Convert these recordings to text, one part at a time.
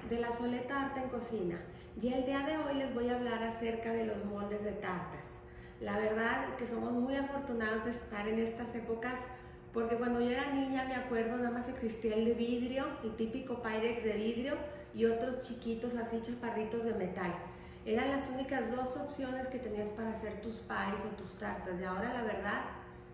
de la Soleta Arte en Cocina, y el día de hoy les voy a hablar acerca de los moldes de tartas. La verdad que somos muy afortunados de estar en estas épocas, porque cuando yo era niña me acuerdo nada más existía el de vidrio, el típico Pyrex de vidrio, y otros chiquitos así chaparritos de metal. Eran las únicas dos opciones que tenías para hacer tus pies o tus tartas, y ahora la verdad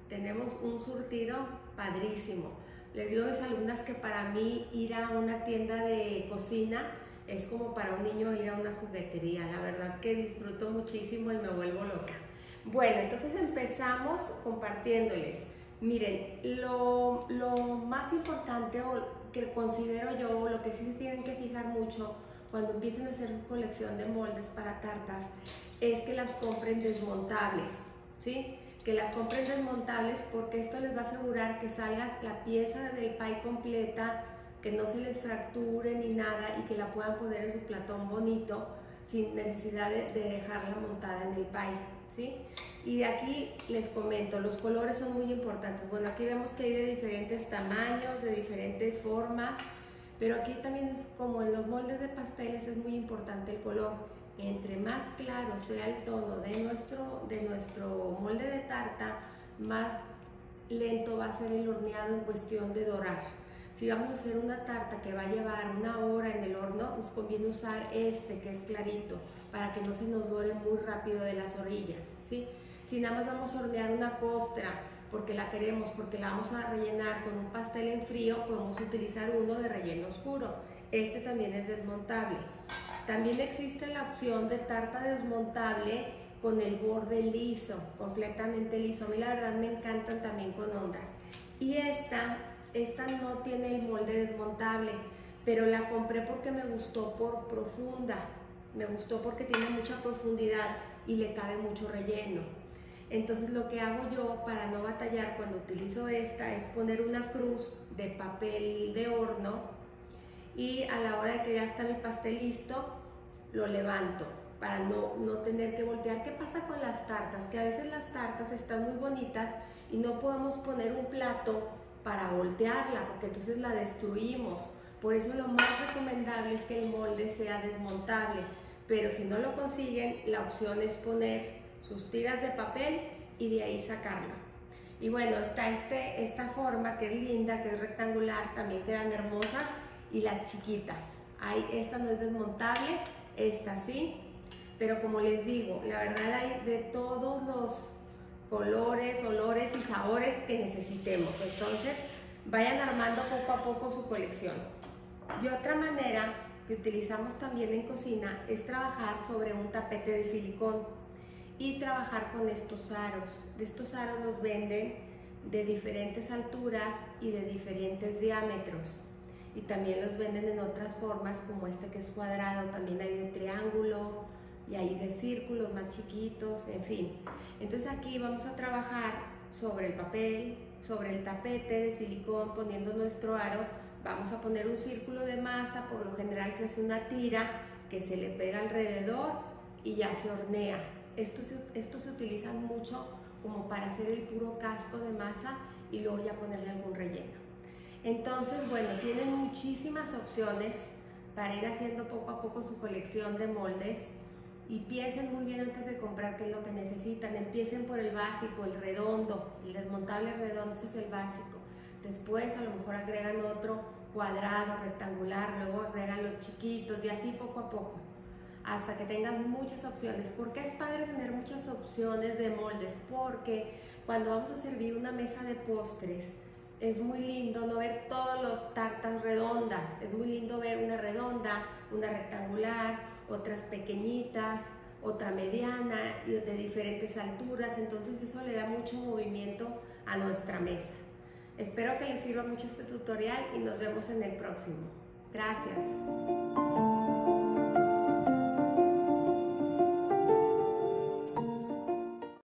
tenemos un surtido padrísimo. Les digo a mis alumnas que para mí ir a una tienda de cocina es como para un niño ir a una juguetería. La verdad que disfruto muchísimo y me vuelvo loca. Bueno, entonces empezamos compartiéndoles. Miren, lo más importante o que considero yo, lo que sí se tienen que fijar mucho cuando empiecen a hacer su colección de moldes para tartas, es que las compren desmontables, ¿sí? Que las compren desmontables, porque esto les va a asegurar que salga la pieza del pie completa, que no se les fracture ni nada, y que la puedan poner en su platón bonito sin necesidad de dejarla montada en el pie, ¿sí? Y aquí les comento, los colores son muy importantes. Bueno, aquí vemos que hay de diferentes tamaños, de diferentes formas, pero aquí también es como en los moldes de pasteles, es muy importante el color. Entre más claro sea el tono de nuestro molde de tarta, más lento va a ser el horneado en cuestión de dorar. Si vamos a hacer una tarta que va a llevar 1 hora en el horno, nos conviene usar este que es clarito, para que no se nos dore muy rápido de las orillas, ¿sí? Si nada más vamos a hornear una costra porque la queremos, porque la vamos a rellenar con un pastel en frío, podemos utilizar uno de relleno oscuro. Este también es desmontable. También existe la opción de tarta desmontable con el borde liso, completamente liso. A mí la verdad me encantan también con ondas. Y esta no tiene el molde desmontable, pero la compré porque me gustó por profunda. Me gustó porque tiene mucha profundidad y le cabe mucho relleno. Entonces lo que hago yo para no batallar cuando utilizo esta es poner una cruz de papel de horno, y a la hora de que ya está mi pastel listo, lo levanto para no tener que voltear. ¿Qué pasa con las tartas? Que a veces las tartas están muy bonitas y no podemos poner un plato para voltearla, porque entonces la destruimos. Por eso lo más recomendable es que el molde sea desmontable, pero si no lo consiguen, la opción es poner sus tiras de papel y de ahí sacarlo. Y bueno, está esta forma que es linda, que es rectangular, también quedan hermosas, y las chiquitas. Esta no es desmontable, esta sí, pero como les digo, la verdad hay de todos los colores, olores y sabores que necesitemos. Entonces vayan armando poco a poco su colección. Y otra manera que utilizamos también en cocina es trabajar sobre un tapete de silicón y trabajar con estos aros. Estos aros los venden de diferentes alturas y de diferentes diámetros, y también los venden en otras formas, como este que es cuadrado. También hay de triángulo y hay de círculos más chiquitos, en fin. Entonces aquí vamos a trabajar sobre el papel, sobre el tapete de silicón, poniendo nuestro aro. Vamos a poner un círculo de masa, por lo general se hace una tira que se le pega alrededor y ya se hornea. Estos se utilizan mucho como para hacer el puro casco de masa y luego ya ponerle algún relleno. Entonces, bueno, tienen muchísimas opciones para ir haciendo poco a poco su colección de moldes, y piensen muy bien antes de comprar qué es lo que necesitan. Empiecen por el básico, el redondo, el desmontable redondo, ese es el básico. Después a lo mejor agregan otro cuadrado, rectangular, luego agregan los chiquitos, y así poco a poco, hasta que tengan muchas opciones. ¿Por qué es padre tener muchas opciones de moldes? Porque cuando vamos a servir una mesa de postres, es muy lindo no ver todas las tartas redondas. Es muy lindo ver una redonda, una rectangular, otras pequeñitas, otra mediana y de diferentes alturas. Entonces eso le da mucho movimiento a nuestra mesa. Espero que les sirva mucho este tutorial y nos vemos en el próximo. Gracias.